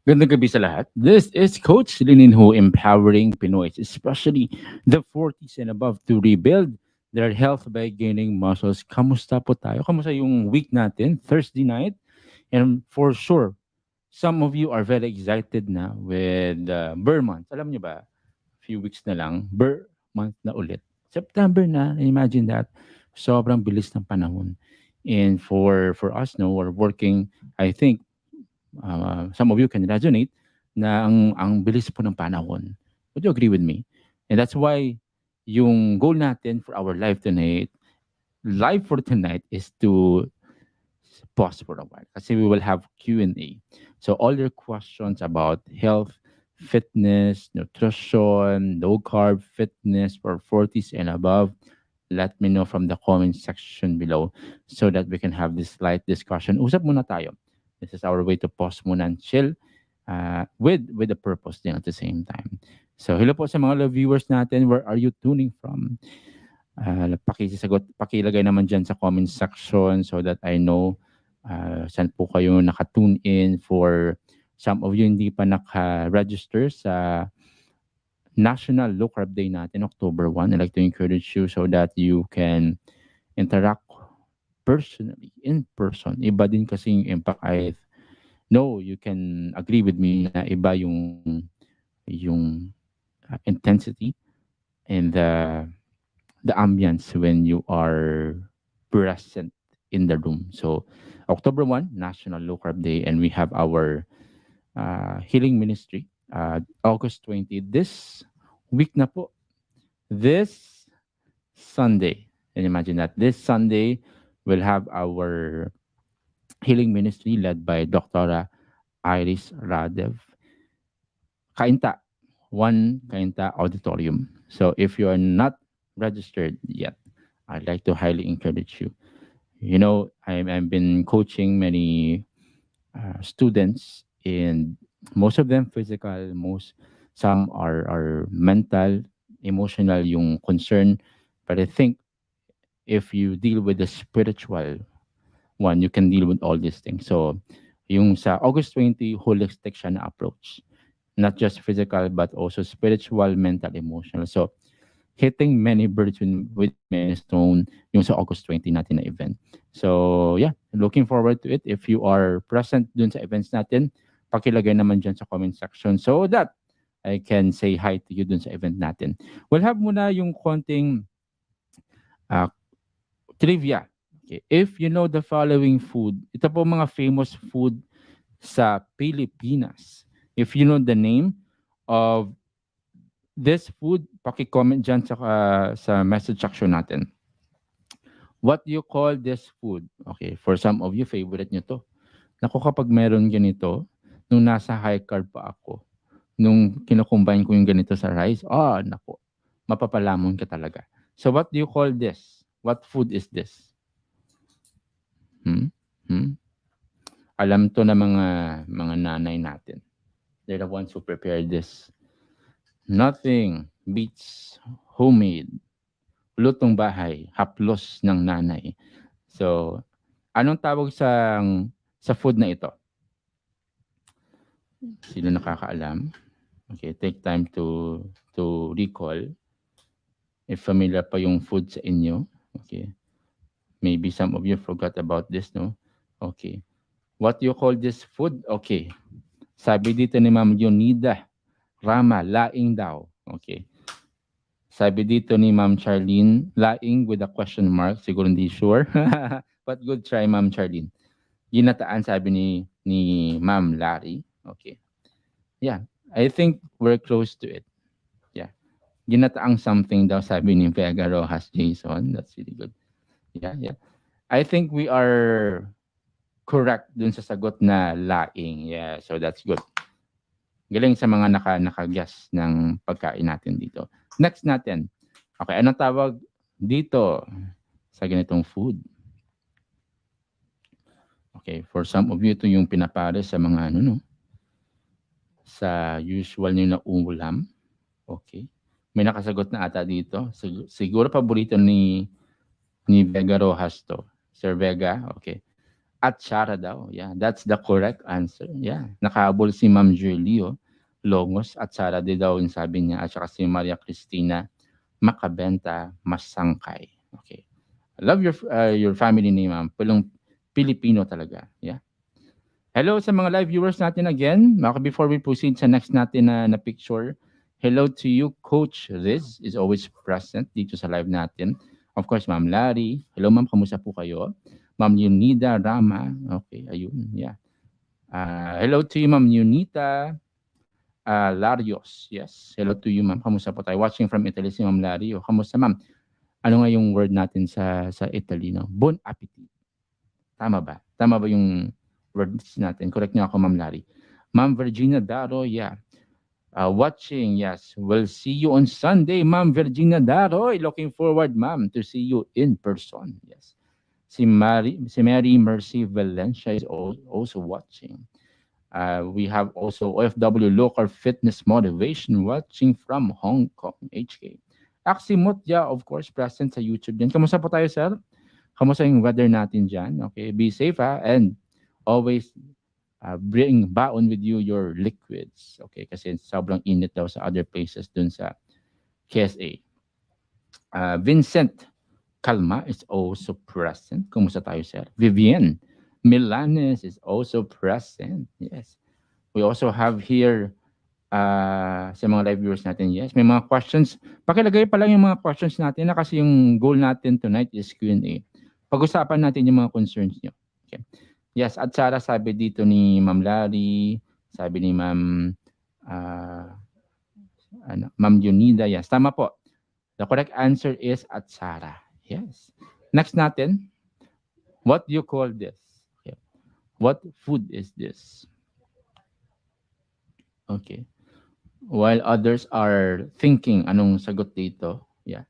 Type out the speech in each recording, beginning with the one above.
Gandang gabi sa lahat. This is Coach Lininho empowering Pinoys, especially the 40s and above to rebuild their health by gaining muscles. Kamusta po tayo? Kamusta yung week natin? Thursday night? And for sure, some of you are very excited na with Burr Month. Alam niyo ba, few weeks na lang, Burr Month na ulit. September na, imagine that. Sobrang bilis ng panahon. And for us, no, we're working, I think, some of you can resonate na ang bilis po ng panahon. Would you agree with me? And that's why yung goal natin for our live for tonight is to pause for a while kasi we will have Q&A. So all your questions about health, fitness, nutrition, low carb fitness for 40s and above, let me know from the comment section below so that we can have this light discussion. Usap muna tayo. This is our way to pause muna and chill with the purpose din at the same time. So hello po sa mga viewers natin. Where are you tuning from? Pakilagay naman dyan sa comment section so that I know saan po kayo nakatune in. For some of you hindi pa naka-register sa National Low Carb Day natin, October 1. I'd like to encourage you so that you can interact personally, in person. Iba din kasi yung impact. I know you can agree with me na iba yung intensity and the ambience when you are present in the room. So October 1, National Low Carb Day, and we have our healing ministry. August 20, this week na po, this Sunday. And imagine that this Sunday, we'll have our healing ministry led by Dr. Iris Radev. Kainta, One Kainta Auditorium. So if you are not registered yet, I'd like to highly encourage you. You know, I've been coaching many students, and most of them physical, some are mental, emotional yung concern. But I think if you deal with the spiritual one, you can deal with all these things. So yung sa August 20, holistic siya na approach. Not just physical, but also spiritual, mental, emotional. So hitting many birds with many stone yung sa August 20 natin na event. So yeah, looking forward to it. If you are present dun sa events natin, pakilagay naman dyan sa comment section so that I can say hi to you dun sa event natin. We'll have muna yung konting uh, trivia. Okay. If you know the following food, ito po mga famous food sa Pilipinas. If you know the name of this food, paki-comment dyan sa message section natin. What do you call this food? Okay, for some of you, favorite nyo to. Naku, kapag meron ganito, nung nasa high carb pa ako, nung kinocombine ko yung ganito sa rice, naku, mapapalamon ka talaga. So what do you call this? What food is this? Hmm? Hmm? Alam to na mga nanay natin. They're the ones who prepare this. Nothing beats homemade, lutong bahay, haplos ng nanay. So, anong tawag sa food na ito? Sino nakakaalam? Okay, take time to recall if familiar pa yung food sa inyo. Okay. Maybe some of you forgot about this, no? Okay. What do you call this food? Okay. Sabi dito ni Ma'am Yonida Rama, laing daw. Okay. Sabi dito ni Ma'am Charlene, laing with a question mark. Siguro hindi sure. But good try, Ma'am Charlene. Ginataan, sabi ni Ma'am Larry. Okay. Yeah. I think we're close to it. Yeah. Ginataang something daw, sabi ni Vega Rojas Jason. That's really good. Yeah. I think we are correct dun sa sagot na laing. Yeah. So that's good. Galing sa mga naka-guess ng pagkain natin dito. Next natin. Okay, anong tawag dito sa ganitong food? Okay, for some of you, ito yung pinapare sa mga sa usual nyo na ulam. Okay. May nakasagot na ata dito. Siguro paborito ni Vega Rojas to. Sir Vega, okay. Atsara daw. Yeah, that's the correct answer. Yeah, nakahabol si Ma'am Julio Longos. Atsara din daw yung sabi niya. At saka si Maria Cristina Makabenta Masangkay. Okay. I love your family name, ma'am. Pulong Pilipino talaga. Yeah. Hello sa mga live viewers natin again. Before we proceed sa next natin na picture, hello to you, Coach Riz is always present dito sa live natin. Of course, Ma'am Larry. Hello, Ma'am. Kamusta po kayo? Ma'am Yunida Rama. Okay, ayun. Yeah. Hello to you, Ma'am Yunita Larios. Yes. Hello to you, Ma'am. Kamusta po tayo? Watching from Italy si Ma'am Lario. Kamusta, Ma'am? Ano nga yung word natin sa Italy, no? Bon appetit. Tama ba? Tama ba yung words natin? Correct niyo ako, Ma'am Larry. Ma'am Virginia Daro, yeah. Watching, yes. We'll see you on Sunday, Ma'am Virginia Daro. Looking forward, Ma'am, to see you in person. Yes. Si Mary Mercy Valencia is also watching. We have also OFW Local Fitness Motivation watching from Hong Kong, HK. Aximutya, of course, present sa YouTube din. Kamusta po tayo, sir? Kamusta yung weather natin dyan? Okay, be safe, ha? And always bring baon with you your liquids. Okay, kasi sobrang init daw sa other places dun sa KSA. Vincent Calma is also present. Kamusta tayo, sir? Vivian Milanes is also present. Yes. We also have here sa mga live viewers natin. Yes, may mga questions. Pakilagay pa lang yung mga questions natin na kasi yung goal natin tonight is Q&A. Pag-usapan natin yung mga concerns nyo. Okay. Yes, at Sarah sabi dito ni Ma'am Larry, sabi ni Ma'am Ma'am Yunida. Yes, tama po. The correct answer is at Sarah. Yes. Next natin, what do you call this? Okay. What food is this? Okay. While others are thinking anong sagot dito, yeah.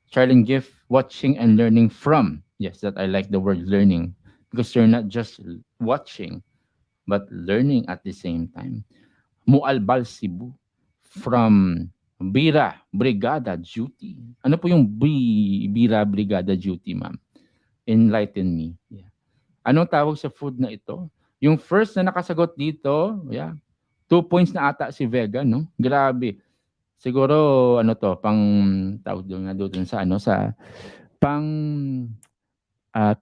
Charlene Gift, watching and learning from. Yes, that I like the word learning because you're not just watching, but learning at the same time. Mualbal Cebu from Bira Brigada Duty. Ano po yung Bira Brigada Duty, ma'am? Enlighten me. Yeah. Anong tawag sa food na ito? Yung first na nakasagot dito, yeah, 2 points na ata si Vega, no? Grabe. Siguro ano to, pang tawag doon sa pang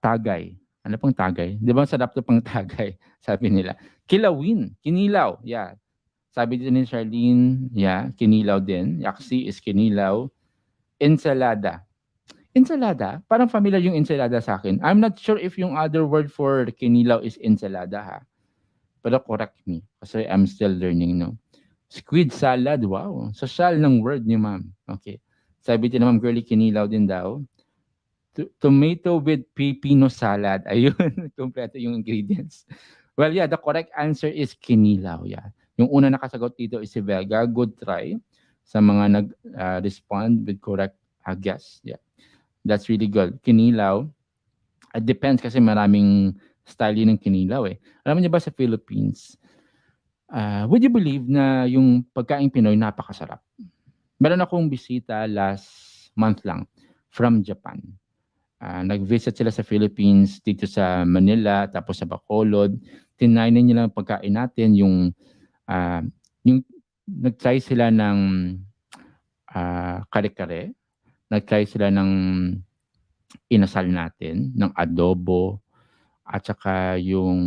tagay. Ano pang tagay? 'Di ba sarap to pang tagay, sabi nila. Kilawin, kinilaw. Yeah. Sabi din ni Charlene, yeah, kinilaw din. Yaksi is kinilaw. Ensalada. Ensalada? Parang familiar yung ensalada sa akin. I'm not sure if yung other word for kinilaw is ensalada, ha. Pero correct me kasi I'm still learning, no? Squid salad, wow. Social ng word ni ma'am. Okay. Sabi din na ma'am Girlie, kinilaw din daw. Tomato with pepino salad. Ayun, kompleto yung ingredients. Well, yeah, the correct answer is kinilaw. Yeah. Yung una nakasagot dito is si Vega. Good try sa mga nag-respond with correct guess. Yeah. That's really good. Kinilaw. It depends kasi maraming style ng kinilaw eh. Alam niyo ba sa Philippines, would you believe na yung pagkain Pinoy napakasarap? Meron akong bisita last month lang from Japan. Nag-visit sila sa Philippines dito sa Manila tapos sa Bacolod. Tinainan nila ang pagkain natin, yung nag-try sila ng kare-kare. Nag-try sila ng inasal natin, ng adobo, at saka yung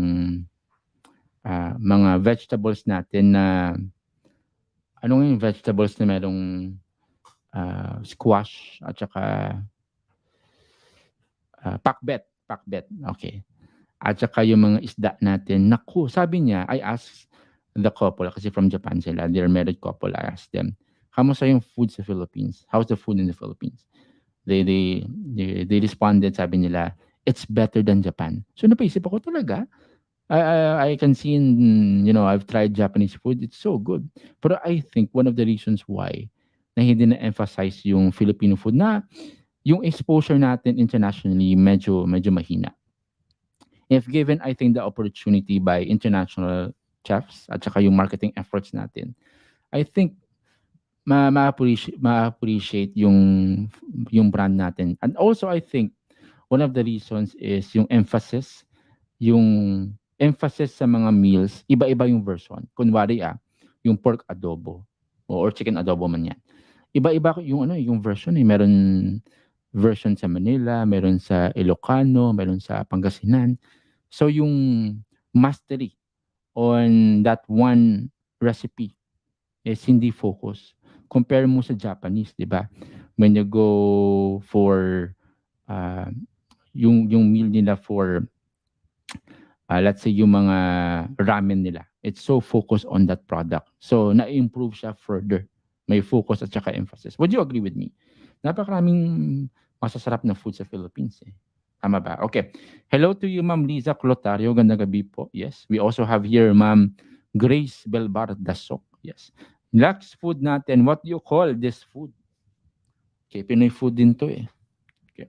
mga vegetables natin na ano yung vegetables na merong squash at saka pakbet. Okay. At saka yung mga isda natin. Naku, sabi niya, I asked the couple kasi from Japan sila, they're married couple. I asked them, kamusta yung food sa Philippines? How's the food in the Philippines? They responded, sabi nila, it's better than Japan. So napaisip ako talaga. I can see I've tried Japanese food. It's so good. But I think one of the reasons why na hindi na-emphasize yung Filipino food na yung exposure natin internationally medyo mahina. If given, I think the opportunity by international chefs at saka yung marketing efforts natin, I think ma-appreciate yung brand natin. And also I think one of the reasons is yung emphasis sa mga meals, iba-iba yung version. Kunwari yung pork adobo or chicken adobo man yan. Iba-iba yung yung version eh. Meron version sa Manila, meron sa Ilocano, meron sa Pangasinan. So yung mastery on that one recipe is hindi focus. Compare mo sa Japanese, di ba? When you go for uh, yung meal nila for let's say yung mga ramen nila, it's so focused on that product. So na-improve siya further. May focus at saka emphasis. Would you agree with me? Napakaraming masasarap na food sa Philippines eh. Tama ba? Okay. Hello to you, Ma'am Liza Clotario. Gandang gabi po. Yes. We also have here, Ma'am Grace Belbar Dasok. Yes. Next food natin. What do you call this food? Okay. Pinoy food din to eh. Okay.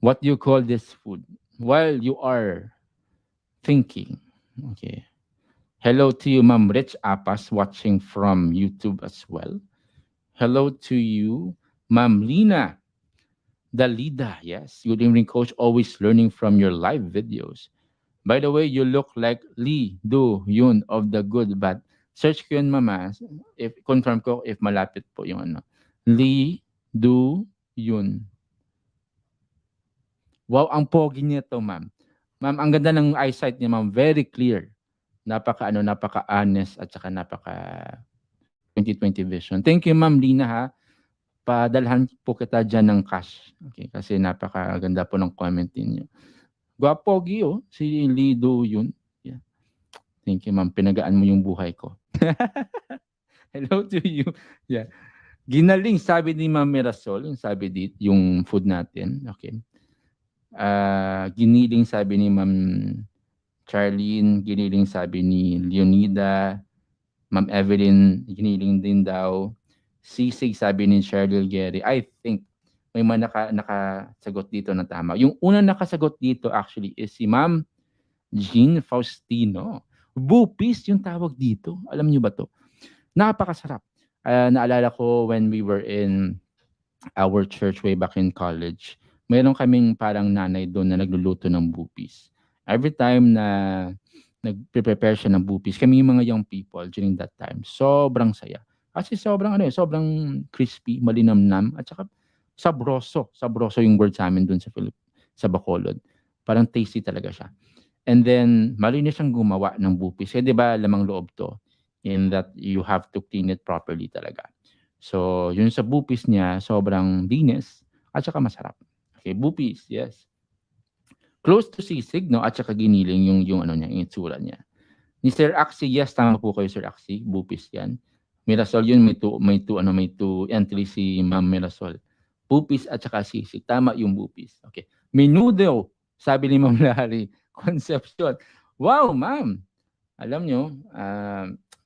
What do you call this food? While you are thinking. Okay. Hello to you, Ma'am Rich Apas, watching from YouTube as well. Hello to you, Ma'am Lina Dalida. Yes, good evening, Coach. Always learning from your live videos. By the way, you look like Lee Do Yun of the Good Bad. Search ko yun, Mama. If confirm ko if malapit po yung ano. Lee Do Yun. Wow, ang pogi niya to, ma'am. Ma'am, ang ganda ng eyesight niya, ma'am. Very clear. Napaka-honest at saka napaka 20/20 vision. Thank you, Ma'am Lina, ha. Padalhan po kita dyan ng cash. Okay, kasi napakaganda po ng comment niyo. Gwapogi, oh. Si Lido yun. Yeah. Thank you, ma'am. Pinagaan mo yung buhay ko. Hello to you. Yeah. Ginaling, sabi ni Ma'am Mirasol, yung sabi dito, yung food natin. Okay. Giniling, sabi ni Ma'am Charlene, giniling sabi ni Leonida, Ma'am Evelyn, giniling din daw. Sisig sabi ni Cheryl Gary. I think may mga nakasagot dito na tama. Yung unang nakasagot dito actually is si Ma'am Jean Faustino. Bupis yung tawag dito. Alam niyo ba to? Napakasarap. Naalala ko when we were in our church way back in college, mayroon kaming parang nanay doon na nagluluto ng bupis. Every time na nag-prepare siya ng bupis, kami yung mga young people during that time, sobrang saya. Kasi sobrang sobrang crispy, malinamnam, at saka sabroso. Sabroso yung word sa amin doon sa Bacolod. Parang tasty talaga siya. And then, malinis siyang gumawa ng bupis. Eh, di ba, lamang loob to, in that you have to clean it properly talaga. So, yun sa bupis niya, sobrang linis at saka masarap. Okay, bupis, yes. Close to sisig, no? At saka giniling yung ano niya, yung itsura niya. Ni Sir Axie, yes, tama po kayo, Sir Axie. Bupis yan. Mirasol yun, may two entry si Ma'am Mirasol. Bupis at saka sisig. Tama yung bupis. Okay. Menudo, sabi ni Ma'am Larry. Concepcion. Wow, ma'am. Alam nyo,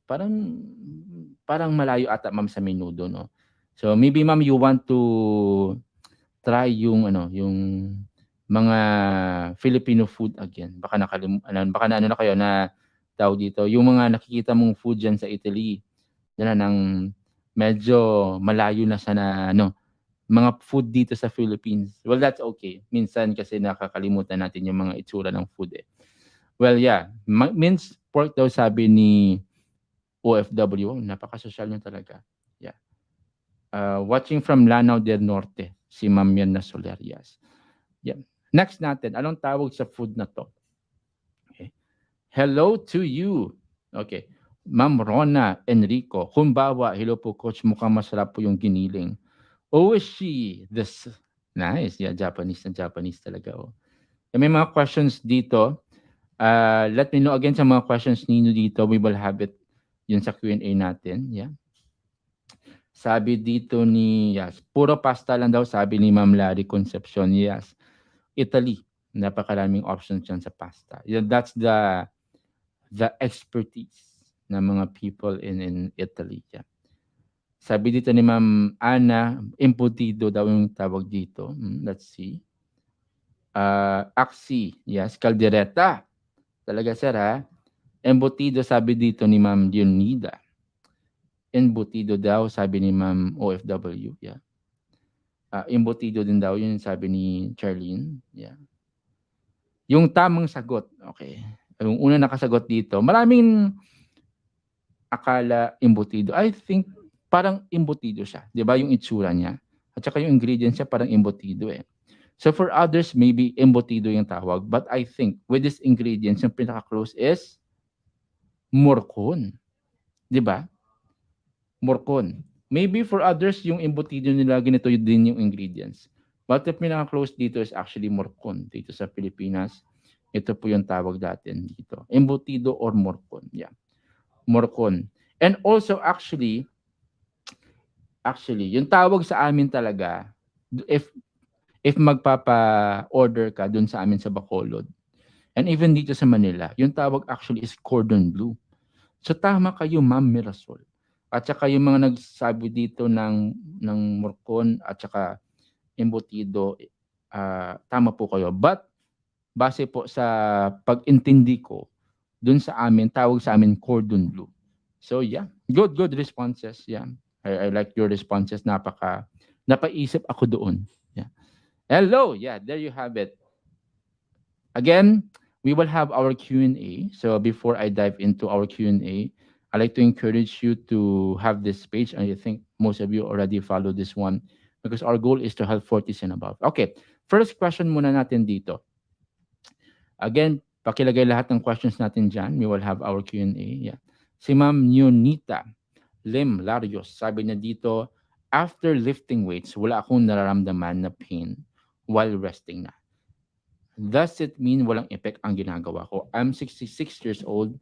parang malayo ata, ma'am, sa menudo, no? So, maybe, ma'am, you want to try yung mga Filipino food again. Baka na kayo na tawag dito. Yung mga nakikita mong food dyan sa Italy, yan na ng medyo malayo na sa mga food dito sa Philippines. Well, that's okay. Minsan kasi nakakalimutan natin yung mga itsura ng food eh. Well, yeah. Minced pork daw sabi ni OFW. Napakasosyal nyo talaga. Yeah. Watching from Lanao del Norte, si Ma'am Mirna Solerias. Yeah. Next natin, anong tawag sa food na to? Okay. Hello to you. Okay. Ma'am Rona Enrico. Kumbawa, hello po, Coach. Mukhang masarap po yung giniling. Oh, is she? This, nice. Yeah, Japanese talaga. Oh. May mga questions dito. Let me know again sa mga questions ninyo dito. We will have it yun sa Q&A natin. Yeah. Sabi dito ni, yes, puro pasta lang daw, sabi ni Ma'am Larry Concepcion. Yes. Italy, napakaraming options dyan sa pasta. Yeah, that's the expertise ng mga people in Italy. Yeah. Sabi dito ni Ma'am Ana, embutido daw yung tawag dito. Let's see. Axi, yes, caldereta. Talaga, sir, ha? Embutido, sabi dito ni Ma'am Leonida. Embutido daw, sabi ni Ma'am OFW. Yeah. embutido din daw, yun sabi ni Charlene. Yeah. Yung tamang sagot, okay. Yung una nakasagot dito, maraming akala embutido. I think parang embutido siya, 'di ba? Yung itsura niya. At saka yung ingredients niya parang embutido eh. So for others, maybe embutido yung tawag. But I think with these ingredients, yung pinaka-close is morcon. 'Di ba? Morcon. Maybe for others, yung embutido nila, ganito yun din yung ingredients. But the pinaka-close dito is actually morcon. Dito sa Pilipinas, ito po yung tawag natin dito. Embutido or morcon. Yeah. Morcon. And also actually, yung tawag sa amin talaga, if magpapa-order ka dun sa amin sa Bacolod, and even dito sa Manila, yung tawag actually is cordon bleu. So tama kayo, Ma'am Mirasol. At saka yung mga nagsabi dito ng morcon at saka embutido, tama po kayo. But base po sa pag-intindi ko, dun sa amin, tawag sa amin cordon bleu. So yeah, good responses. Yeah, I like your responses. Napaisip ako doon. Yeah. Hello. Yeah, there you have it. Again, we will have our Q&A. So before I dive into our Q&A, I'd like to encourage you to have this page. And I think most of you already follow this one because our goal is to help 40s and above. Okay, first question muna natin dito. Again, pakilagay lahat ng questions natin dyan. We will have our Q&A. Yeah. Si Ma'am Nunita Lim Larios, sabi niya dito, after lifting weights, wala akong nararamdaman na pain while resting na. Does it mean walang effect ang ginagawa ko? I'm 66 years old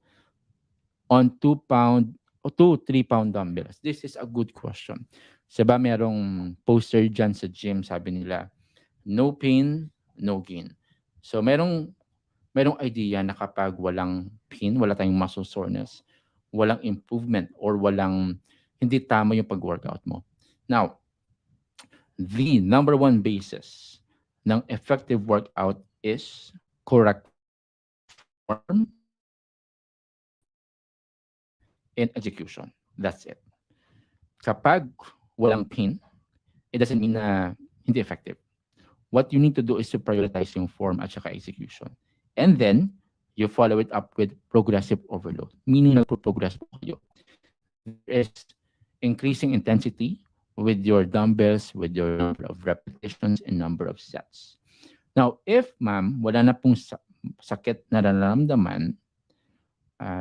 on 2 pound to 3 pound dumbbells. This is a good question. Saba merong poster dyan sa gym, sabi nila, no pain, no gain. So merong idea na kapag walang pain, wala tayong muscle soreness, walang improvement or hindi tama yung pag-workout mo. Now, the number one basis ng effective workout is correct form and execution. That's it. Kapag walang pain, it doesn't mean na hindi effective. What you need to do is to prioritize yung form at saka execution. And then, you follow it up with progressive overload. Meaning nagpo-progress po kayo. There is increasing intensity with your dumbbells, with your number of repetitions and number of sets. Now, if ma'am, wala na pong sakit na nararamdaman,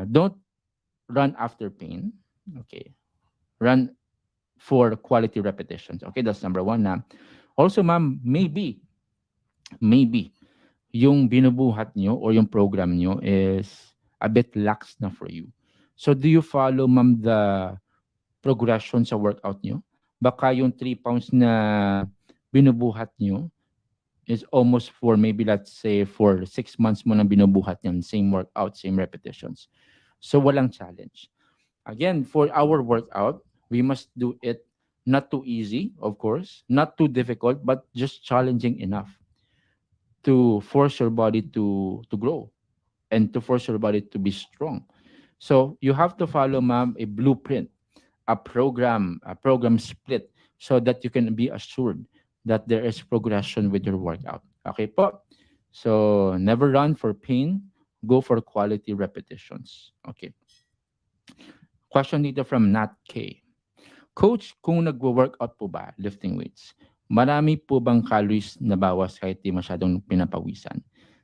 don't run after pain. Okay. Run for quality repetitions. Okay, that's number one na. Also, ma'am, maybe, yung binubuhat nyo or yung program nyo is a bit lax na for you. So, do you follow, ma'am, the progression sa workout nyo? Baka yung 3 pounds na binubuhat nyo is almost for maybe let's say for 6 months mo nang binubuhat yan, same workout, same repetitions. So walang challenge. Again, for our workout, we must do it not too easy, of course, not too difficult, but just challenging enough to force your body to grow and to force your body to be strong. So you have to follow, ma'am, a blueprint, a program split so that you can be assured that there is progression with your workout. Okay po? So never run for pain, go for quality repetitions. Okay. Question dito from Nat K. Coach, kung nagwo-workout po ba, lifting weights, marami po bang calories na bawas kahit di masyadong pinapawisan?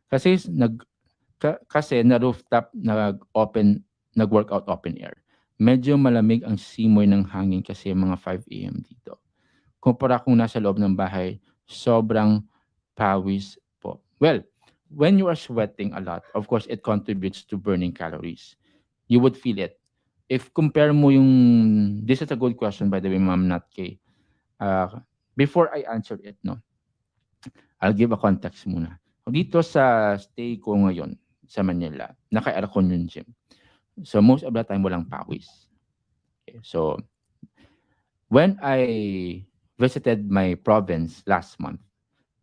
Kasi na rooftop nag-workout open air. Medyo malamig ang simoy ng hangin kasi mga 5 AM dito. Kumpara kung nasa loob ng bahay, sobrang pawis po. Well, when you are sweating a lot, of course, it contributes to burning calories. You would feel it. If compare mo yung, this is a good question by the way, Ma'am Nat K. Before I answer it, no, I'll give a context muna. Dito sa stay ko ngayon sa Manila, naka-aircon yung gym. So most of the time walang pawis. Okay, so when I visited my province last month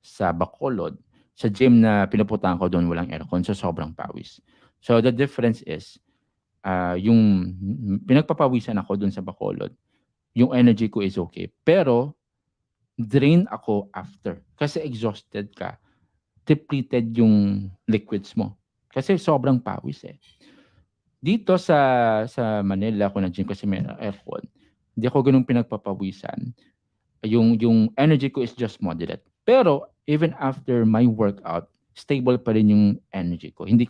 sa Bacolod, sa gym na pinupuntahan ko doon walang aircon, so sobrang pawis. So the difference is, yung pinagpapawisan ako doon sa Bacolod, yung energy ko is okay. Pero drain ako after. Kasi exhausted ka, depleted yung liquids mo. Kasi sobrang pawis eh. Dito sa Manila, ako nag-gym kasi may aircon, hindi ako gano'n pinagpapawisan. Yung energy ko is just moderate. Pero even after my workout, stable pa rin yung energy ko. Hindi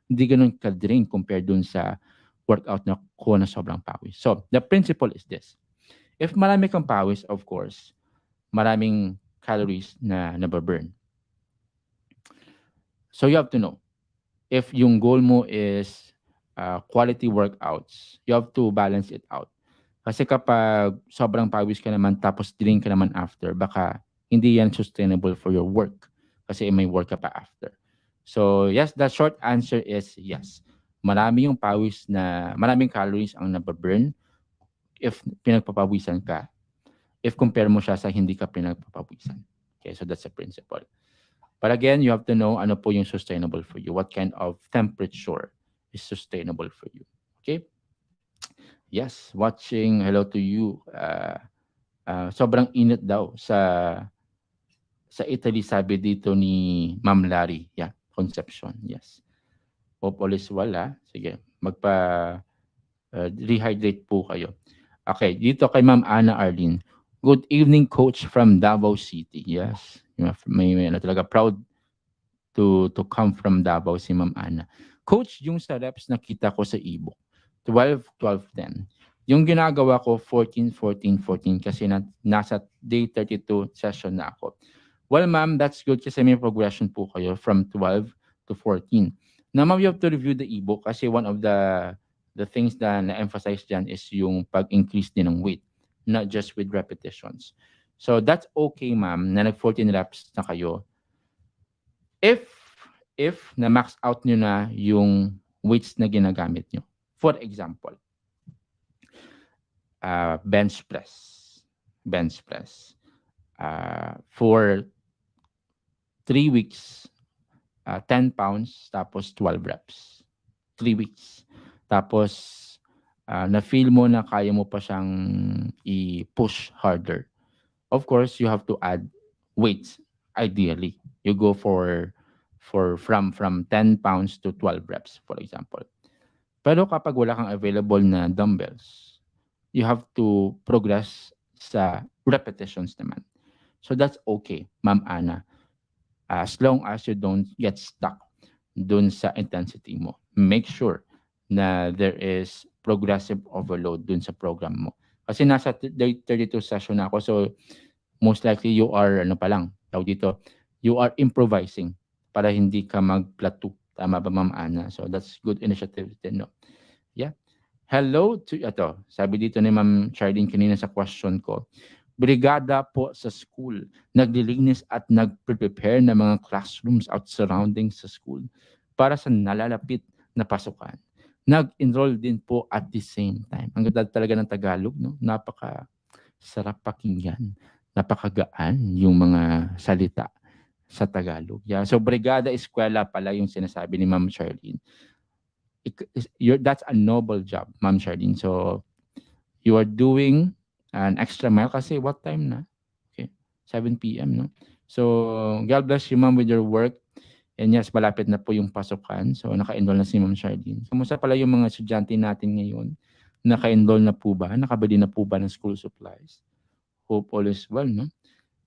gano'n ka-drain compared dun sa workout na ko na sobrang pawis. So, the principle is this. If marami kang pawis, of course, maraming calories na nababurn. So, you have to know. If yung goal mo is quality workouts, you have to balance it out. Kasi kapag sobrang pawis ka naman tapos drain ka naman after, baka hindi yan sustainable for your work. Kasi may work ka pa after. So yes, the short answer is yes. Marami yung pawis na, maraming calories ang nababurn if pinagpapawisan ka. If compare mo siya sa hindi ka pinagpapawisan. Okay, so that's the principle. But again, you have to know ano po yung sustainable for you. What kind of temperature is sustainable for you. Okay? Yes, watching. Hello to you. Sobrang init daw sa Italy, sabi dito ni Ma'am Larry. Yeah, Concepcion. Yes. Hope all is well, ha? Sige, rehydrate po kayo. Okay, dito kay Ma'am Ana Arlene. Good evening, coach from Davao City. Yes. May ano talaga, proud to come from Davao si Ma'am Ana. Coach, yung sa reps nakita ko sa ebook, 12, 12, 10. Yung ginagawa ko, 14, 14, 14 kasi nasa day 32 session na ako. Well, ma'am, that's good kasi may progression po kayo from 12 to 14. Now, ma'am, you have to review the ebook kasi one of the things na na-emphasize dyan is yung pag-increase din ng weight, not just with repetitions. So, that's okay, ma'am, na nag-14 reps na kayo. If na max out nyo na yung weights na ginagamit nyo. For example, bench press. Bench press. For 3 weeks, 10 pounds, tapos 12 reps. 3 weeks. Tapos, na-feel mo na kaya mo pa siyang i-push harder. Of course, you have to add weights, ideally. You go from 10 pounds to 12 reps, for example. Pero kapag wala kang available na dumbbells, you have to progress sa repetitions naman. So that's okay, Ma'am Ana. As long as you don't get stuck dun sa intensity mo. Make sure na there is progressive overload dun sa program mo. Kasi nasa day 32 session na ako, so most likely you are, ano pa lang, tawag dito, you are improvising para hindi ka mag-plateau. Tama ba, Ma'am Ana? So that's good initiative din, no? Yeah. Hello to, ito, sabi dito ni Ma'am Charlene kanina sa question ko, brigada po sa school, naglilinis at nagprepare ng mga classrooms out surrounding sa school para sa nalalapit na pasukan. Nag-enroll din po at the same time. Ang ganda talaga ng Tagalog, no? Napaka sarap pakinggan. Napakagaan yung mga salita sa Tagalog. Yeah. So, brigada eskwela pala yung sinasabi ni Ma'am Charlene. That's a noble job, Ma'am Charlene. So, you are doing an extra mile kasi what time na? Okay, 7 p.m., no? So, God bless you, ma'am, with your work. And yes, malapit na po yung pasukan. So, naka-enroll na si Ma'am Charlene. Kumusta pala yung mga estudyante natin ngayon? Naka-enroll na po ba? Nakabili na po ba ng school supplies? Hope all is well, no?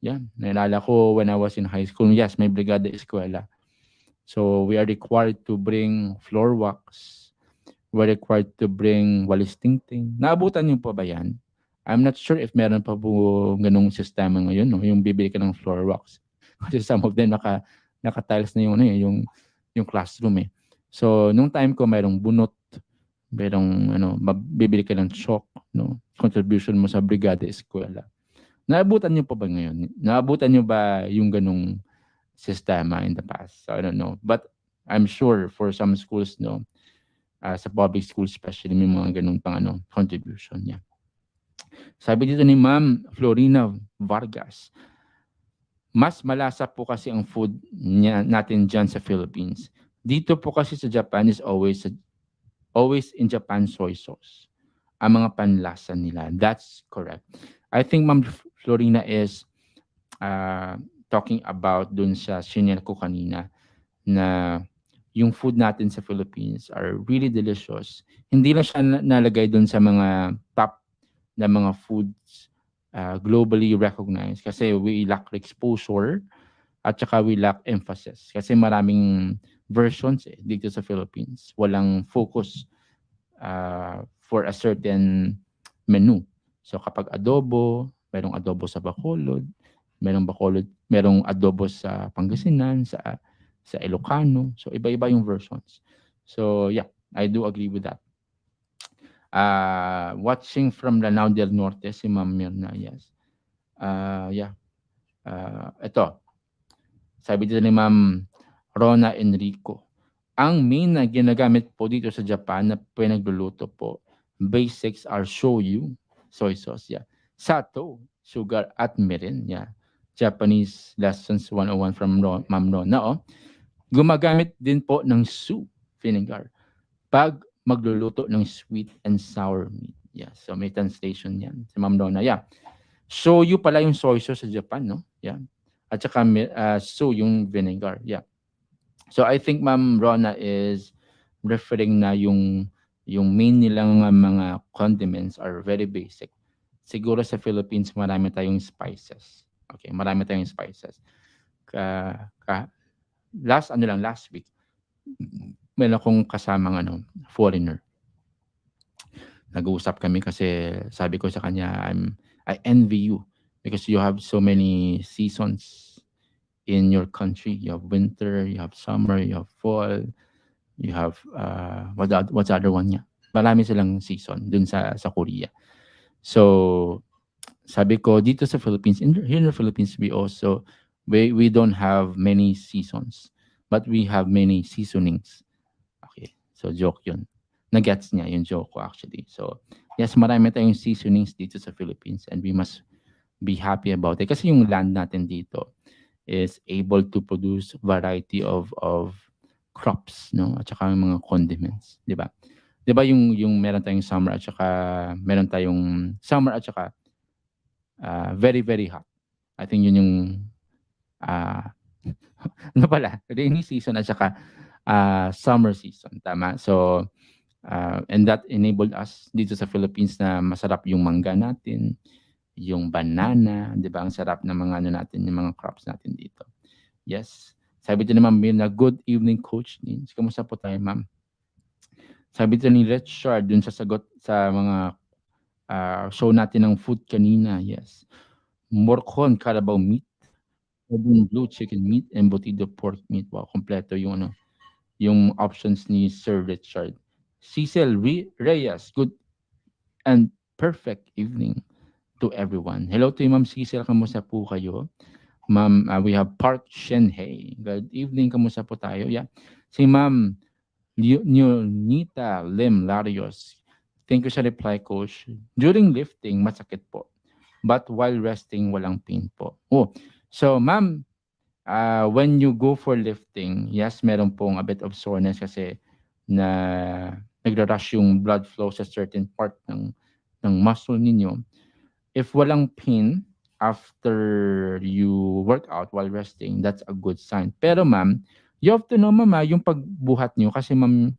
Yeah, naalala ko when I was in high school, yes, may brigada eskwela. So, we are required to bring floor wax. We're required to bring walis tingting. Naabutan niyo pa ba yan? I'm not sure if meron pa po ganung sistema ngayon, no? Yung bibili ka ng floor wax. Kasi some of them naka-tiles na yung, ano, yung classroom eh. So, nung time ko, mayroong bunot, mayroong, bibili ka ng chalk, no? Contribution mo sa brigada eskwela. Naabutan niyo pa ba ngayon? Naabutan niyo ba yung ganung sistema in the past? So, I don't know. But I'm sure for some schools, no, sa public schools especially, may mga ganung pang contribution niya. Sabi dito ni Ma'am Florina Vargas, mas malasa po kasi ang food natin dyan sa Philippines. Dito po kasi sa Japan is always in Japan soy sauce. Ang mga panlasa nila. That's correct. I think Ma'am Florina is uh, talking about dun sa shinare ko kanina na yung food natin sa Philippines are really delicious. Hindi lang siya nalagay dun sa mga top na mga foods globally recognized kasi we lack exposure at saka we lack emphasis kasi maraming versions dito sa Philippines. Walang focus for a certain menu. So kapag adobo, merong adobo sa Bacolod, merong adobo sa Pangasinan, sa Ilocano. So iba-iba yung versions. So yeah, I do agree with that. Watching from Lanao del Norte, si Ma'am Mirna, yes. Yeah. Ito, sabi dito ni Ma'am Rona Enrico. Ang main na ginagamit po dito sa Japan na pinagluluto po, basics are shoyu, soy sauce, yeah. Sato, sugar, at mirin, yeah. Japanese Lessons 101 from Ma'am Rona, oh. Gumagamit din po ng soup vinegar pag magluluto ng sweet and sour meat. Yeah, so may translation yan si Ma'am Rona. Yeah. Shoyu pala yung soy sauce sa Japan, no? Yeah. At saka so yung vinegar. Yeah. So I think Ma'am Rona is referring na yung main nilang mga condiments are very basic. Siguro sa Philippines marami tayong spices. Okay, marami tayong spices. Ka, ka, last week, meron akong kasamang foreigner. Nag-uusap kami kasi sabi ko sa kanya, I envy you because you have so many seasons in your country. You have winter, you have summer, you have fall, you have what's the other one niya? Marami silang season dun sa Korea. So sabi ko dito sa Philippines, here in the Philippines we don't have many seasons, but we have many seasonings. Okay. So joke 'yun. Na-gets niya yung joke ko actually. So yes, marami tayong seasonings dito sa Philippines and we must be happy about it kasi yung land natin dito is able to produce variety of crops, no? At saka yung mga condiments, 'di ba? 'Di ba yung meron tayong summer at saka meron tayong summer at saka very very hot. I think yun yung ah ano pala, rainy season at saka summer season, tama? So and that enabled us dito sa Philippines na masarap yung mangga natin, yung banana, 'di ba? Ang sarap ng mga ano natin, yung mga crops natin dito. Yes. Sabi din ni Ma'am Mirna, good evening Coach Nins. Kamusta po tayo, Ma'am? Sabi din ni Richard dun sa sagot sa mga show natin ng food kanina. Yes. Morcon Carabao meat, Odin blue chicken meat, and embutido pork meat. Wow, kompleto yung options ni Sir Richard. Cecil Reyes, good and perfect evening to everyone. Hello to you, Ma'am Cecil. Kamusta po kayo? Ma'am, we have Park Shenhei. Good evening. Kamusta po tayo? Yeah. Si Ma'am Nita Lim Larios. Thank you sa reply, Coach. During lifting, masakit po. But while resting, walang pain po. Oh, so ma'am, when you go for lifting, yes, meron pong a bit of soreness kasi na nagra-rush yung blood flow sa certain part ng muscle ninyo. If walang pain after you work out while resting, that's a good sign. Pero ma'am, you have to know ma'am, yung pagbuhat nyo kasi ma'am,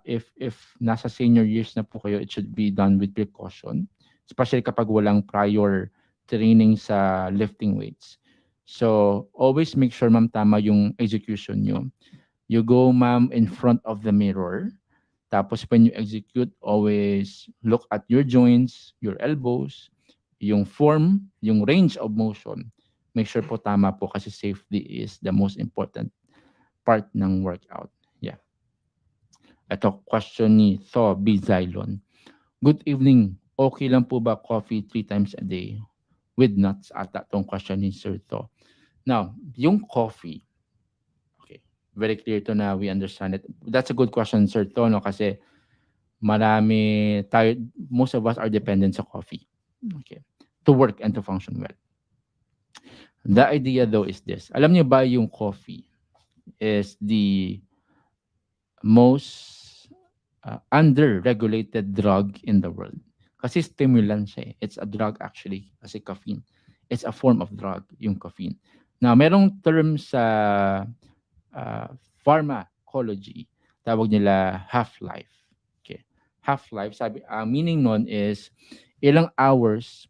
if nasa senior years na po kayo, it should be done with precaution, especially kapag walang prior training sa lifting weights. So, always make sure ma'am tama yung execution nyo. You go ma'am in front of the mirror. Tapos when you execute, always look at your joints, your elbows, yung form, yung range of motion. Make sure po tama po kasi safety is the most important part ng workout. Yeah. Ito, question ni Tho B. Zylon. Good evening. Okay lang po ba coffee 3 times a day with nuts? Ata itong question ni Sir Tho. Now, yung coffee, okay, very clear to na we understand it. That's a good question, Sir Tho, no? Kasi most of us are dependent sa coffee. Okay. To work and to function well. The idea though is this. Alam niyo ba yung coffee is the most under-regulated drug in the world. Kasi stimulant siya eh. It's a drug actually, kasi caffeine. It's a form of drug, yung caffeine. Now, merong term sa uh, pharmacology, tawag nila half-life. Okay. Half-life, sabi, meaning nun is ilang hours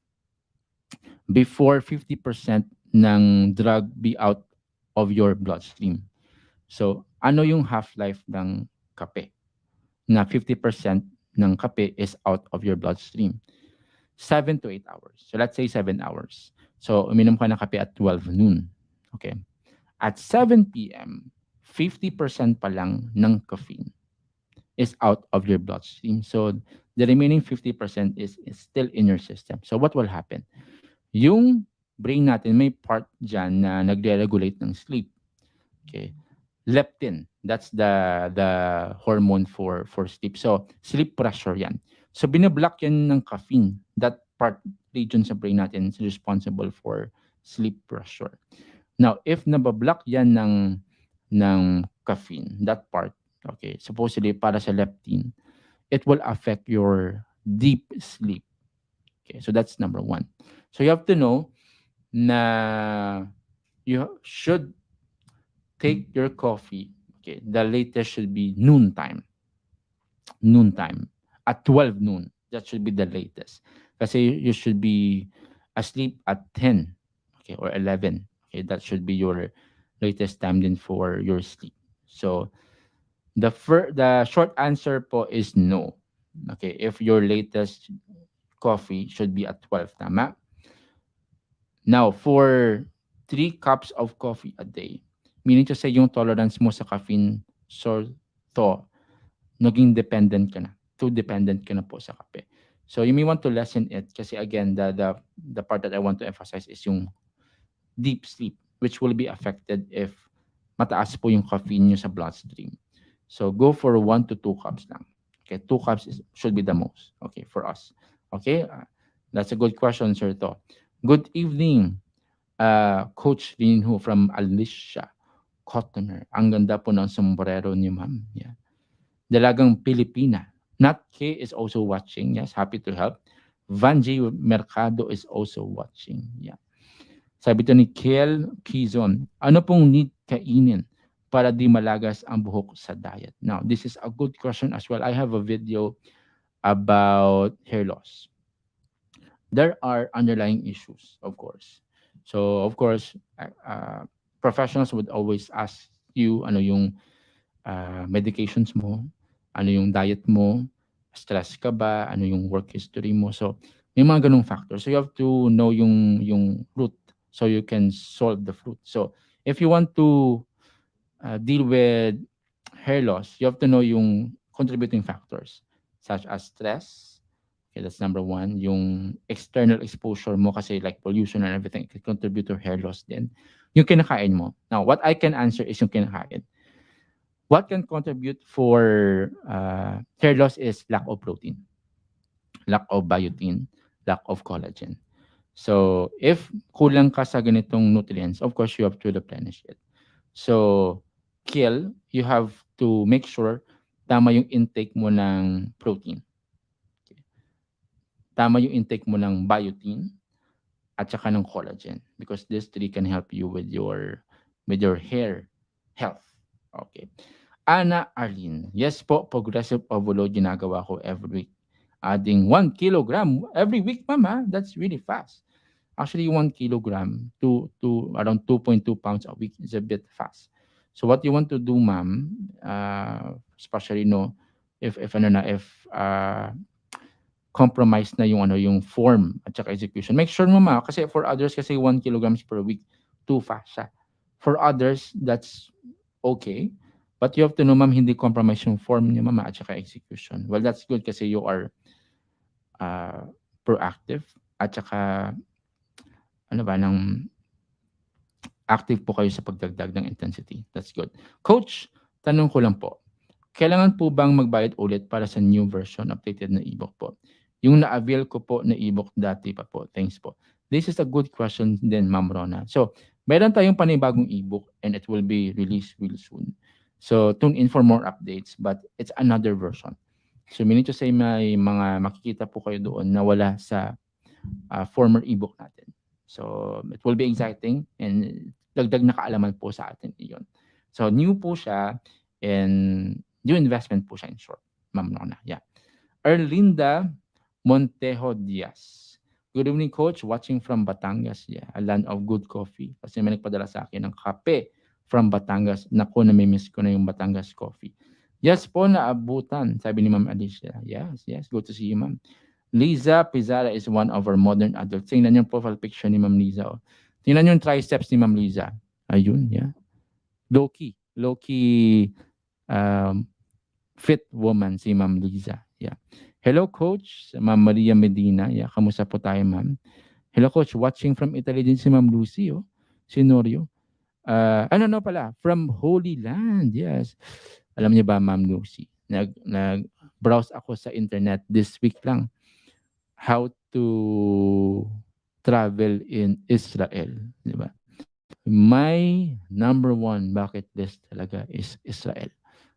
before 50% ng drug be out of your bloodstream. So, ano yung half-life ng kape? Na 50% ng kape is out of your bloodstream. 7 to 8 hours. So, let's say 7 hours. So, uminom ka ng kape at 12 noon. Okay. At 7 p.m., 50% pa lang ng caffeine is out of your bloodstream. So, the remaining 50% is still in your system. So, what will happen? Yung brain natin, may part dyan na nagre-regulate ng sleep. Okay. Leptin, that's the hormone for sleep. So, sleep pressure yan. So, binablock yan ng caffeine. That part region sa brain natin is responsible for sleep pressure. Now, if nabablock yan ng caffeine, that part, okay, supposedly para sa leptin, it will affect your deep sleep. Okay, so that's number one. So you have to know na you should take your coffee, okay, the latest should be noontime. Noontime. At 12 noon. That should be the latest. Kasi you should be asleep at 10, okay, or 11. Okay, that should be your latest time din for your sleep. So the short answer po is no. Okay, if your latest coffee should be at 12, tama? Now, for 3 cups of coffee a day, meaning to say yung tolerance mo sa caffeine, so to, naging dependent ka na. Too dependent ka na po sa kape. So you may want to lessen it kasi again, the part that I want to emphasize is yung deep sleep, which will be affected if mataas po yung caffeine nyo sa bloodstream. So go for 1 to 2 cups lang. Okay, 2 cups should be the most. Okay, for us. Okay, that's a good question, Sir To. Good evening, Coach Linho from Alicia Cottoner. Ang ganda po ng sombrero ni ma'am. Yeah. Dalagang Pilipina. Nat K is also watching. Yes, happy to help. Vanji Mercado is also watching. Yeah. Sabi to ni Kiel Kizon, ano pong need kainin para di malagas ang buhok sa diet? Now, this is a good question as well. I have a video about hair loss. There are underlying issues, of course. So, of course, professionals would always ask you ano yung medications mo, ano yung diet mo, stress ka ba, ano yung work history mo. So, may mga ganung factors. So, you have to know yung root so you can solve the fruit. So, if you want to deal with hair loss, you have to know yung contributing factors such as stress. Okay, that's number one. Yung external exposure mo kasi like pollution and everything can contribute to hair loss din. Yung kinakain mo. Now, what I can answer is yung kinakain. What can contribute for hair loss is lack of protein, lack of biotin, lack of collagen. So, if kulang ka sa ganitong nutrients, of course, you have to replenish it. So, you have to make sure tama yung intake mo ng protein. Okay. Tama yung intake mo ng biotin at saka ng collagen because these three can help you with your hair health. Okay. Ana Arlene, yes po, progressive overload ginagawa ko every week. Adding 1 kilogram every week, mama. That's really fast. Actually, 1 kilogram to around 2.2 pounds a week is a bit fast. So what you want to do, ma'am, especially no, if compromise na yung yung form at saka execution. Make sure mo kasi for others kasi 1 kilograms per week too fast siya. For others that's okay. But you have to know ma'am hindi compromise yung form niya mama at saka execution. Well, that's good kasi you are proactive at saka active po kayo sa pagdagdag ng intensity. That's good. Coach, tanong ko lang po. Kailangan po bang magbayad ulit para sa new version updated na ebook po? Yung na-avail ko po na ebook dati pa po. Thanks po. This is a good question din, Ma'am Rona. So, meron tayong panibagong ebook and it will be released real soon. So, tune in for more updates but it's another version. So, meaning to say may mga makikita po kayo doon na wala sa former ebook natin. So, it will be exciting and dagdag na kaalaman po sa atin iyon. So, new po siya and new investment po siya in short, Ma'am Nona. Yeah. Erlinda Montejo Diaz. Good evening, Coach. Watching from Batangas. Yeah, a land of good coffee. Kasi may nagpadala sa akin ng kape from Batangas. Naku, namimiss ko na yung Batangas coffee. Yes po, naabutan, sabi ni Ma'am Alicia. Yes, yes. Good to see you, Ma'am. Liza Pizarra is one of our modern adults. Tingnan yung profile picture ni Ma'am Liza. Oh. Tingnan yung triceps ni Ma'am Liza. Ayun, yeah. Low-key. Low-key um, fit woman si Ma'am Liza. Yeah. Hello, Coach. Ma'am Maria Medina. Yeah, kamusta po tayo, Ma'am? Hello, Coach. Watching from Italy din si Ma'am Lucy, oh. Sinorio. No pala. From Holy Land. Yes. Alam niyo ba, Ma'am Lucy? Nag-browse ako sa internet this week lang. How to travel in Israel. Di ba? My number one bucket list talaga is Israel.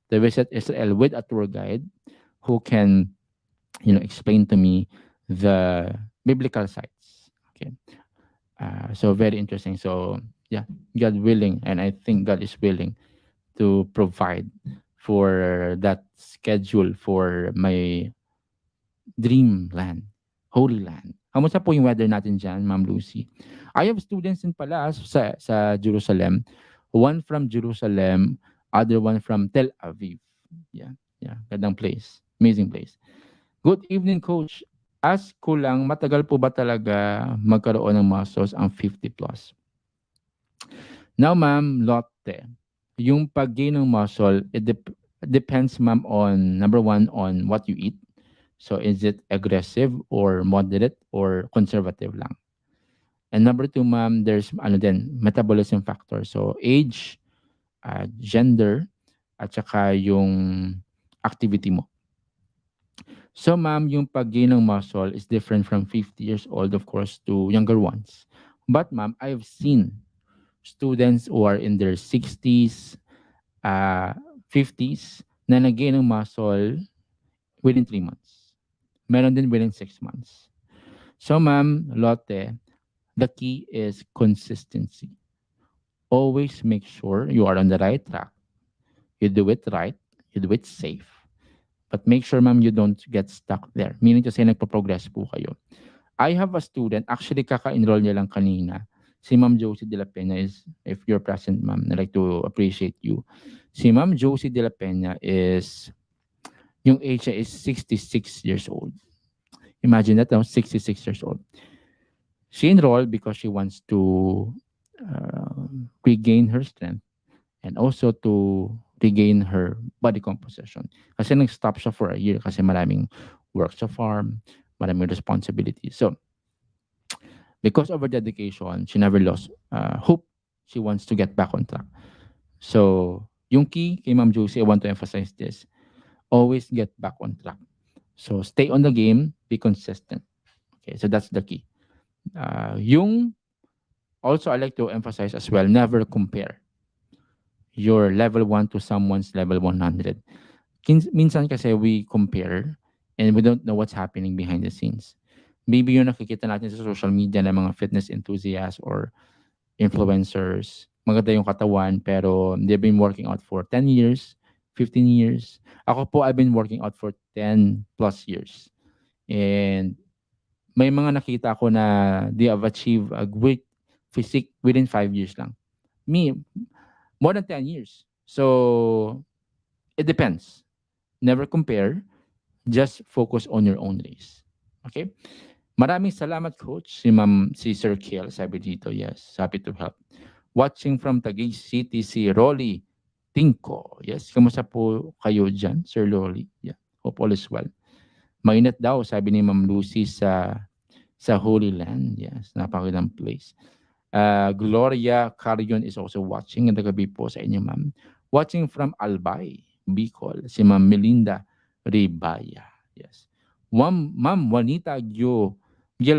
To visit Israel with a tour guide who can, explain to me the biblical sites. Okay. So very interesting. So yeah, God willing, and I think God is willing to provide for that schedule for my dreamland, Holy Land. Kamusta po yung weather natin dyan, Ma'am Lucy? I have students din pala sa Jerusalem. One from Jerusalem, other one from Tel Aviv. Yeah, yeah. Gandang place. Amazing place. Good evening, Coach. Ask ko lang, matagal po ba talaga magkaroon ng muscles ang 50 plus? Now, Ma'am Lotte, yung pag-gain ng muscle, depends, Ma'am, on, number one, on what you eat. So, is it aggressive or moderate or conservative lang? And number two, Ma'am, there's metabolism factor. So, age, gender, at saka yung activity mo. So, Ma'am, yung pag-gain ng muscle is different from 50 years old, of course, to younger ones. But, Ma'am, I've seen students who are in their 60s, 50s, na nag-gain ng muscle within 3 months. Meron din within 6 months. So, Ma'am Lotte, the key is consistency. Always make sure you are on the right track. You do it right. You do it safe. But make sure, Ma'am, you don't get stuck there. Meaning to say, nagpo-progress po kayo. I have a student, actually kaka-enroll niya lang kanina. Si Ma'am Josie De La Peña is, if you're present, Ma'am, I'd like to appreciate you. Si Ma'am Josie De La Peña is, yung age niya is 66 years old. Imagine that, 66 years old. She enrolled because she wants to regain her strength and also to regain her body composition. Kasi nag-stop siya for a year kasi maraming work sa farm, maraming responsibility. So, because of her dedication, she never lost hope. She wants to get back on track. So, yung key kay Ma'am Josie, I want to emphasize this. Always get back on track. So, stay on the game, be consistent. Okay, so that's the key. Also, I like to emphasize as well, never compare your level 1 to someone's level 100. Minsan kasi we compare and we don't know what's happening behind the scenes. Maybe yung nakikita natin sa social media ng mga fitness enthusiasts or influencers, maganda yung katawan pero they've been working out for 10 years, 15 years. Ako po, I've been working out for 10 plus years. And may mga nakita ko na they have achieved a great physique within 5 years lang. Me, more than 10 years. So, it depends. Never compare. Just focus on your own race. Okay? Maraming salamat, Coach. Si Sir Kiel, sabi dito, yes, happy to help. Watching from Taguig City, si Rolly Tinko. Yes, kamusta po kayo dyan, Sir Rolly? Yeah, hope all is well. Mainit daw, sabi ni Ma'am Lucy sa Holy Land. Yes, napakagandang place. Gloria Carion is also watching. Ganda gabi po sa inyo, Ma'am. Watching from Albay, Bicol, si Ma'am Melinda Ribaya. Yes. Ma'am Juanita Gil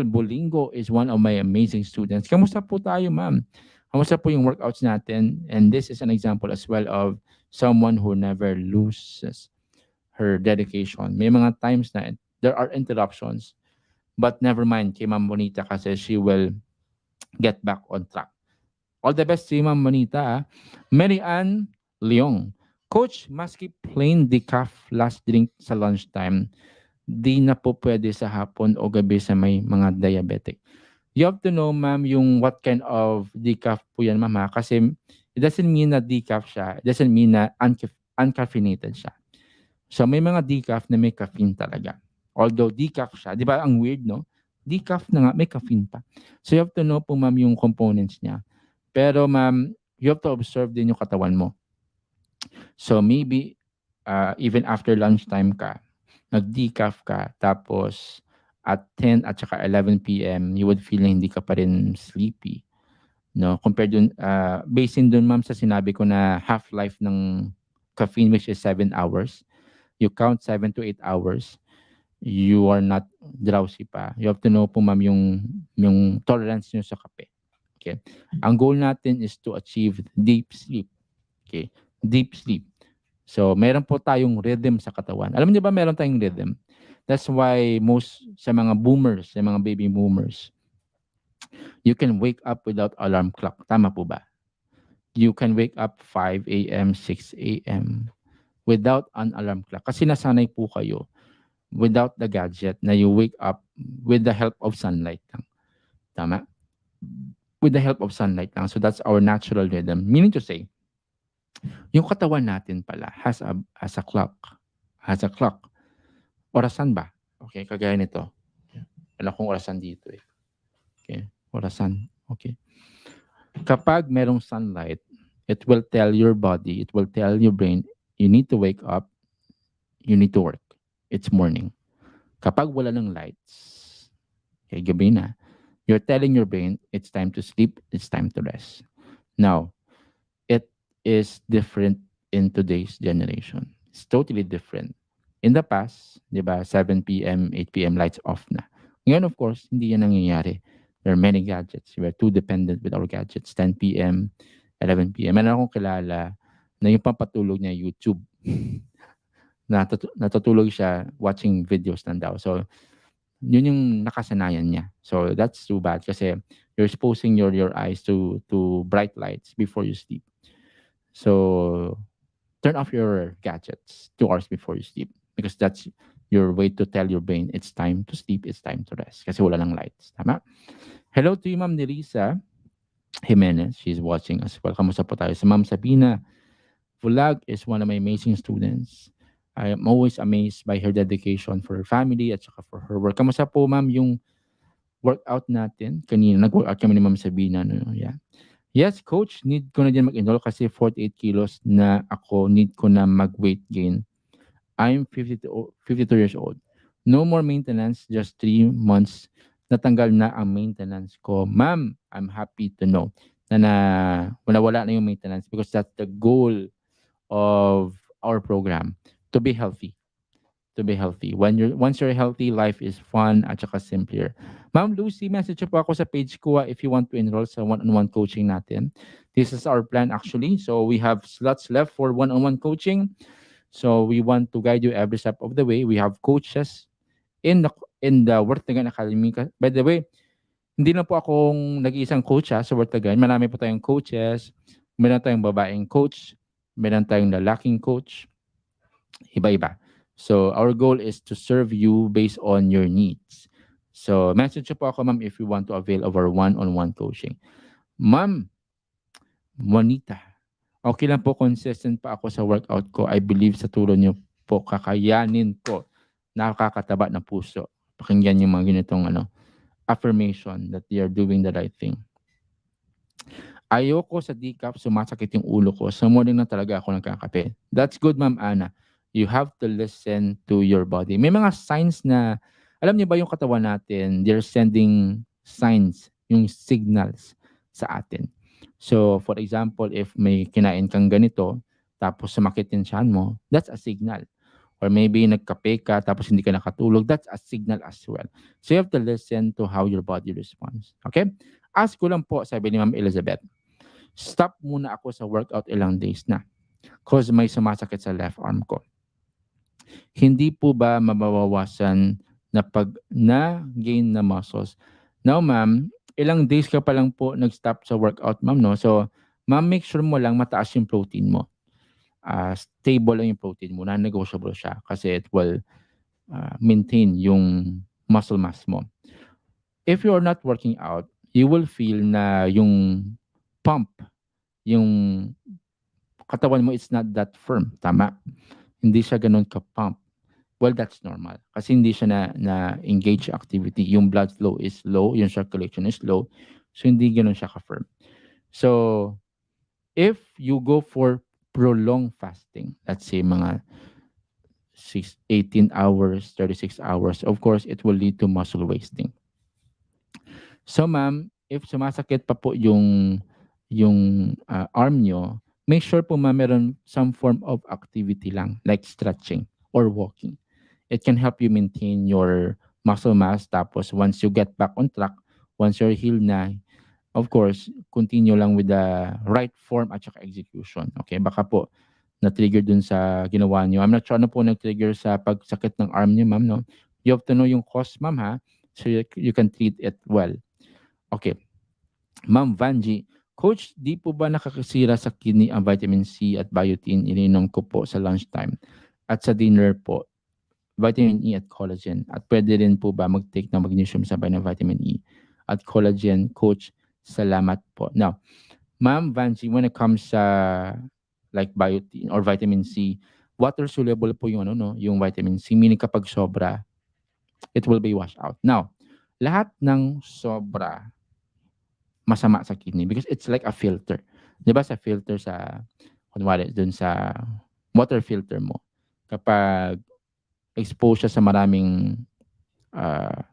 Bolingo is one of my amazing students. Kamusta po tayo, Ma'am? Kamusta po yung workouts natin? And this is an example as well of someone who never loses her dedication. May mga times na there are interruptions, but never mind kay Ma'am Bonita kasi she will get back on track. All the best to you, Ma'am Manita. Ah. Mary Ann Leong. Coach, maski plain decaf last drink sa lunchtime, di na po pwede sa hapon o gabi sa may mga diabetic. You have to know, ma'am, yung what kind of decaf po yan, ma'am, ha? Kasi it doesn't mean na decaf siya. It doesn't mean na uncaffeinated siya. So may mga decaf na may caffeine talaga. Although decaf siya, di ba ang weird, no? Decaf na nga, may caffeine pa. So you have to know po, ma'am, yung components niya. Pero, ma'am, you have to observe din yung katawan mo. So maybe even after lunchtime ka, nag-decaf ka, tapos at 10 at saka 11 p.m., you would feel na hindi ka pa rin sleepy. No? Compared dun, based dun, ma'am, sa sinabi ko na half-life ng caffeine, which is 7 hours, you count 7 to 8 hours, you are not drowsy pa. You have to know po, ma'am, yung tolerance nyo sa kape. Okay? Ang goal natin is to achieve deep sleep. Okay? Deep sleep. So, meron po tayong rhythm sa katawan. Alam niyo ba meron tayong rhythm? That's why most sa mga boomers, sa mga baby boomers, you can wake up without alarm clock. Tama po ba? You can wake up 5 a.m., 6 a.m. without an alarm clock. Kasi nasanay po kayo without the gadget na you wake up with the help of sunlight lang. Tama? With the help of sunlight lang. So that's our natural rhythm. Meaning to say, yung katawan natin pala has a clock. Has a clock. Orasan ba? Okay, kagaya nito. Wala akong orasan dito eh. Okay, orasan. Okay. Kapag merong sunlight, it will tell your body, it will tell your brain, you need to wake up, you need to work. It's morning. Kapag wala ng lights, okay, gabi na, you're telling your brain, it's time to sleep, it's time to rest. Now, it is different in today's generation. It's totally different. In the past, di ba, 7 p.m., 8 p.m. lights off na. Ngayon, of course, hindi yan nangyayari. There are many gadgets. We are too dependent with our gadgets. 10 p.m., 11 p.m. Meron akong kilala na yung pampatulog niya YouTube. Natutulog siya watching videos lang daw. So, yun yung nakasanayan niya. So, that's too bad kasi you're exposing your eyes to bright lights before you sleep. So, turn off your gadgets 2 hours before you sleep because that's your way to tell your brain it's time to sleep, it's time to rest kasi wala ng lights. Tama? Hello to you, Ma'am Nerissa Jimenez. She's watching us. Welcome sa po tayo. Sa Ma'am Sabina Vlog is one of my amazing students. I am always amazed by her dedication for her family at saka for her work. Kamusta po, ma'am, yung workout natin? Kanina, nag-workout kami ni Ma'am Sabina. No? Yeah. Yes, coach, need ko na din mag-enroll kasi 48 kilos na ako, need ko na mag-weight gain. I'm 52 years old. No more maintenance, just 3 months. Natanggal na ang maintenance ko. Ma'am, I'm happy to know na wala na yung maintenance because that's the goal of our program, to be healthy. To be healthy. Once you're healthy, life is fun at saka simpler. Ma'am Lucy, message po ako sa page ko if you want to enroll sa one-on-one coaching natin. This is our plan actually. So we have slots left for one-on-one coaching. So we want to guide you every step of the way. We have coaches in the Wortagan Academy. By the way, hindi na po akong nag-iisang coach sa Wortagan. Marami po tayong coaches. Meron tayong babaeng coach. Meron tayong lalaking coach. Iba-iba. So our goal is to serve you based on your needs. So message po ako, ma'am, if you want to avail of our one-on-one coaching. Ma'am, Juanita, okay lang po, consistent pa ako sa workout ko. I believe sa tulong niyo po, kakayanin ko. Nakakataba ng puso. Pakinggan yung mga ganitong affirmation that they are doing the right thing. Ayoko sa decaf, sumasakit yung ulo ko. Sa morning na talaga ako nagkakape. That's good, Ma'am Ana. You have to listen to your body. May mga signs na, alam niyo ba yung katawan natin, they're sending signs, yung signals sa atin. So, for example, if may kinain kang ganito, tapos sumakit yung tiyan mo, that's a signal. Or maybe nagkape ka, tapos hindi ka nakatulog, that's a signal as well. So, you have to listen to how your body responds. Okay? Ask ko lang po, sabi ni Ma'am Elizabeth, stop muna ako sa workout ilang days na because may sumasakit sa left arm ko. Hindi po ba mabawawasan na pag na-gain na muscles? Now, ma'am, ilang days ka pa lang po nag-stop sa workout, ma'am, no? So, ma'am, make sure mo lang mataas yung protein mo. Stable lang yung protein mo, non-negotiable siya kasi it will maintain yung muscle mass mo. If you are not working out, you will feel na yung pump, yung katawan mo, it's not that firm. Tama? Hindi siya ganun ka-pump. Well, that's normal. Kasi hindi siya na engage sa activity. Yung blood flow is low, yung circulation is low. So, hindi ganun siya ka-firm. So, if you go for prolonged fasting, let's say mga 18 hours, 36 hours, of course, it will lead to muscle wasting. So, ma'am, if sumasakit pa po yung arm nyo, make sure po ma'am meron some form of activity lang, like stretching or walking. It can help you maintain your muscle mass. Tapos, once you get back on track, once you're healed na, of course, continue lang with the right form at saka execution. Okay, baka po na-trigger dun sa ginawa nyo. I'm not sure ano po nag-trigger sa pagsakit ng arm niyo, ma'am, no? You have to know yung cause, ma'am, ha? So you can treat it well. Okay. Ma'am Vanji, Coach, di po ba nakakasira sa kidney ang vitamin C at biotin? Ininom ko po sa lunchtime. At sa dinner po, vitamin E at collagen. At pwede rin po ba mag-take ng magnesium sabay ng vitamin E at collagen? Coach, salamat po. Now, Ma'am Vanji, when it comes sa like biotin or vitamin C, water soluble po yung ano, no, yung vitamin C, meaning kapag sobra, it will be washed out. Now, lahat ng sobra masama sa kidney because it's like a filter. 'Di ba sa filter sa kunwari dun sa water filter mo, kapag exposed siya sa maraming ah,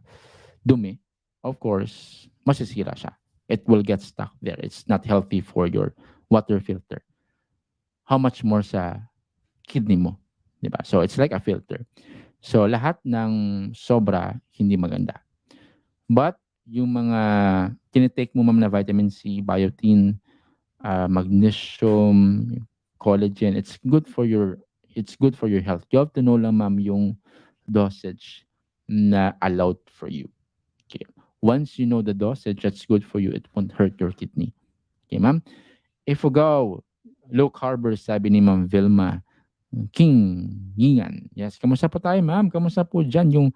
dumi, of course, masisira siya. It will get stuck there. It's not healthy for your water filter. How much more sa kidney mo, 'di ba? So it's like a filter. So lahat ng sobra hindi maganda. But yung mga tinitake mo ma'am na vitamin C, biotin, magnesium, collagen, it's good for your health. You have to know lang ma'am yung dosage na allowed for you. Okay. Once you know the dosage that's good for you, it won't hurt your kidney. Okay, ma'am? Ifugao, low carbers, sabi ni Ma'am Vilma. King, Yingan. Yes, kamusta po tayo, ma'am? Kamusta po dyan yung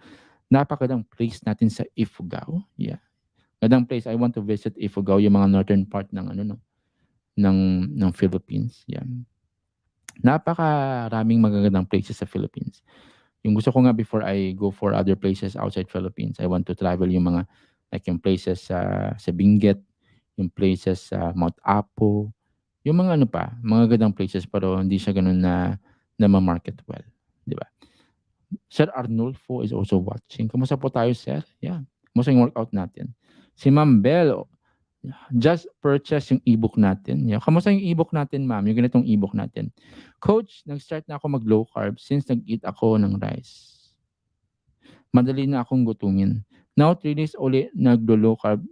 napakagandang place natin sa Ifugao? Yeah. Gandang place. I want to visit Ifugao, yung mga northern part ng ano no, ng Philippines. Yan. Napakaraming magagandang places sa Philippines. Yung gusto ko nga before I go for other places outside Philippines, I want to travel yung mga like yung places sa Benguet, yung places sa Mount Apo, yung mga ano pa, mga gandang places pero hindi siya ganun na ma-market well, 'di ba? Sir Arnulfo is also watching. Kamusta po tayo, sir? Yeah. Kamusta yung workout natin? Si Ma'am Bell, just purchase yung ebook natin. Yeah. Kamusta yung ebook natin, ma'am? Yung ganitong ebook natin. Coach, nag-start na ako mag-low carb since nag-eat ako ng rice. Madali na akong gutumin. Now, 3 days ulit nag-low carb,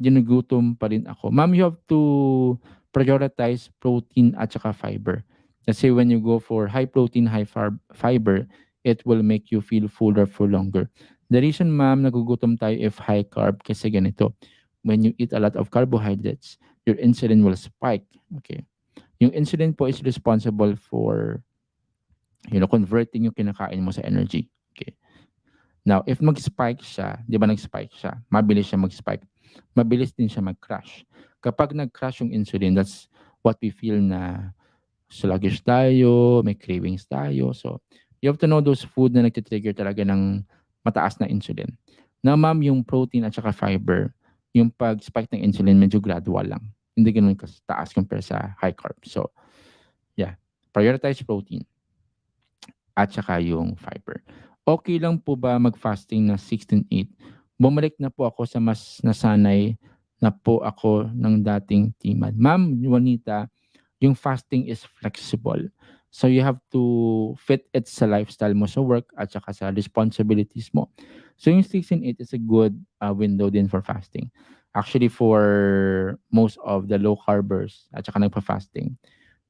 ginugutom pa rin ako. Ma'am, you have to prioritize protein at saka fiber. Kasi when you go for high protein, high fiber, it will make you feel fuller for longer. The reason, ma'am, nagugutom tayo if high carb kasi ganito. When you eat a lot of carbohydrates, your insulin will spike. Okay. Yung insulin po is responsible for converting yung kinakain mo sa energy. Okay. Now, if mag-spike siya, di ba nag-spike siya, mabilis siya mag-spike, mabilis din siya mag-crash. Kapag nag-crash yung insulin, that's what we feel na sluggish tayo, may cravings tayo. So, you have to know those food na nagtitrigger talaga ng mataas na insulin. Now, ma'am, yung protein at saka fiber, yung pag-spike ng insulin, medyo gradual lang. Hindi ganun taas compare sa high carb. So, yeah, prioritize protein at saka yung fiber. Okay lang po ba mag-fasting na 16-8? Bumalik na po ako sa mas nasanay na po ako ng dating timad. Ma'am Juanita, yung fasting is flexible. So you have to fit it sa lifestyle mo sa work at saka sa responsibilities mo. So yung 16-8 is a good window din for fasting. Actually, for most of the low carbers at saka nagpa-fasting,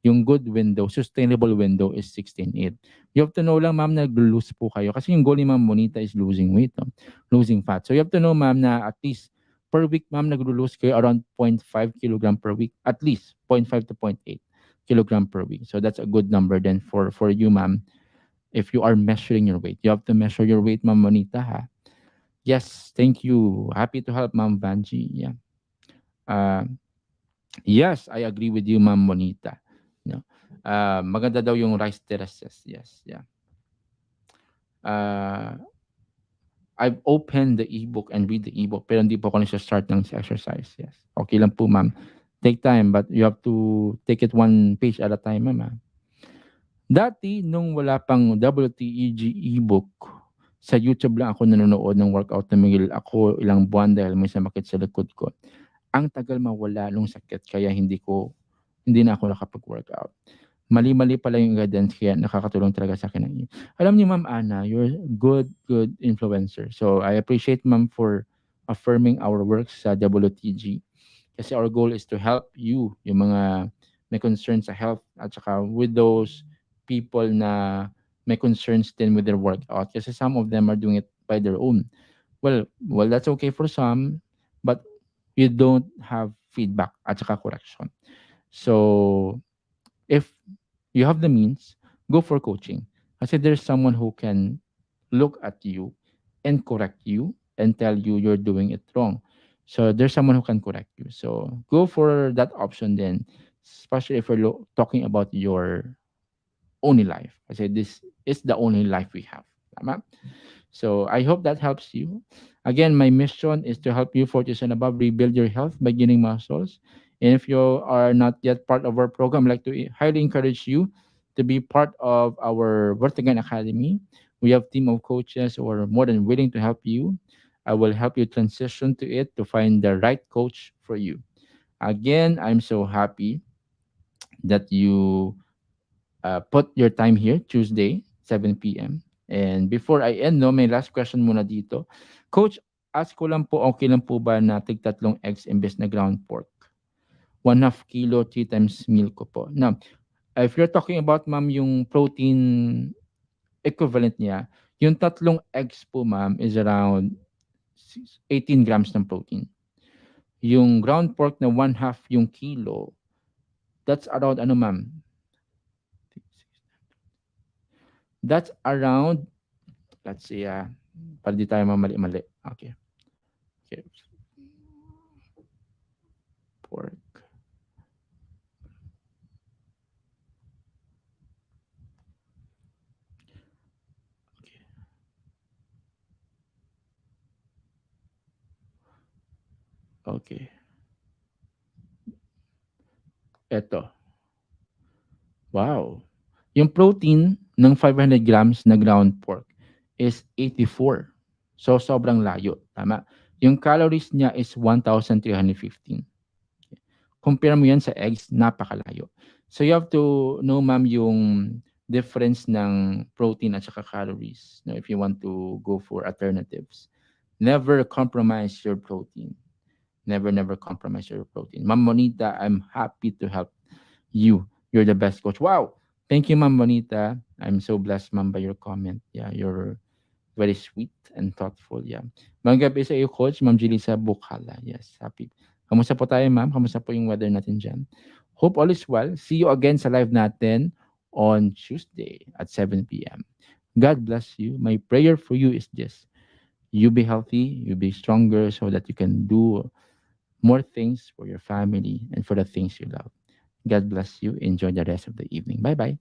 yung good window, sustainable window is 16-8. You have to know lang, ma'am, nag-lose po kayo. Kasi yung goal ni Ma'am Bonita is losing weight, no? Losing fat. So you have to know, ma'am, na at least per week, ma'am, naglo-lose kayo around 0.5 kilogram per week. At least 0.5 to 0.8 kilogram per week. So that's a good number then for you, ma'am. If you are measuring your weight, you have to measure your weight, ma'am Monita, ha? Yes, thank you. Happy to help, ma'am Vanji. Yeah. Uh, yes, I agree with you, ma'am Monita. No. Maganda daw yung rice terraces. Yes, yeah. Uh, I've opened the ebook and read the ebook pero hindi po ako nagsa-start ng exercise. Yes. Okay lang po, ma'am. Take time but you have to take it one page at a time, ma'am. Dati nung wala pang WTEG ebook, sa YouTube lang ako nanonood ng workout. Tumigil ako ilang buwan dahil may sumakit sa likod ko. Ang tagal mawala nung sakit kaya hindi na ako nakapag-workout. Mali-mali pala yung guidance kaya nakakatulong talaga sa akin. Alam niyo, Ma'am Ana, you're a good influencer. So I appreciate, Ma'am, for affirming our works sa WTG. Kasi our goal is to help you, yung mga may concerns sa health at saka with those people na may concerns din with their workout. Kasi some of them are doing it by their own. Well, that's okay for some, but you don't have feedback at saka correction. So if you have the means, go for coaching. Kasi there's someone who can look at you and correct you and tell you you're doing it wrong. So there's someone who can correct you. So go for that option then, especially if we're talking about your only life. I say this is the only life we have. Tama? So I hope that helps you. Again, my mission is to help you 40 and above rebuild your health by gaining muscles. And if you are not yet part of our program, I'd like to highly encourage you to be part of our Vertigan Academy. We have team of coaches who are more than willing to help you. I will help you transition to it to find the right coach for you. Again, I'm so happy that you put your time here, Tuesday, 7 p.m. And before I end, no, may last question muna dito. Coach, ask ko lang po, okay lang po ba na tig tatlong eggs imbes na ground pork? 1/2 kilo, 3 times meal ko po. Now, if you're talking about, ma'am, yung protein equivalent niya, yung tatlong eggs po, ma'am, is around 18 grams ng protein. Yung ground pork na 1/2 yung kilo, that's around, ano, ma'am? That's around, let's see, para di tayo mamali-mali. Okay. Okay. Pork. Okay. Okay. Eto. Wow. Yung protein ng 500 grams na ground pork is 84. So, sobrang layo. Tama? Yung calories niya is 1,315. Compare mo yan sa eggs, napakalayo. So, you have to know, ma'am, yung difference ng protein at saka calories, if you want to go for alternatives. Never compromise your protein. Never compromise your protein. Ma'am Monita, I'm happy to help you. You're the best coach. Wow. Thank you, Ma'am Monita. I'm so blessed, ma'am, by your comment. Yeah, you're very sweet and thoughtful. Yeah. Magandang gabi sa iyo, Coach. Ma'am Jelisa Bukala. Yes, happy. Kamusta po tayo, ma'am? Kamusta po yung weather natin dyan? Hope all is well. See you again sa live natin on Tuesday at 7 p.m. God bless you. My prayer for you is this. You be healthy, you be stronger so that you can do more things for your family and for the things you love. God bless you. Enjoy the rest of the evening. Bye-bye.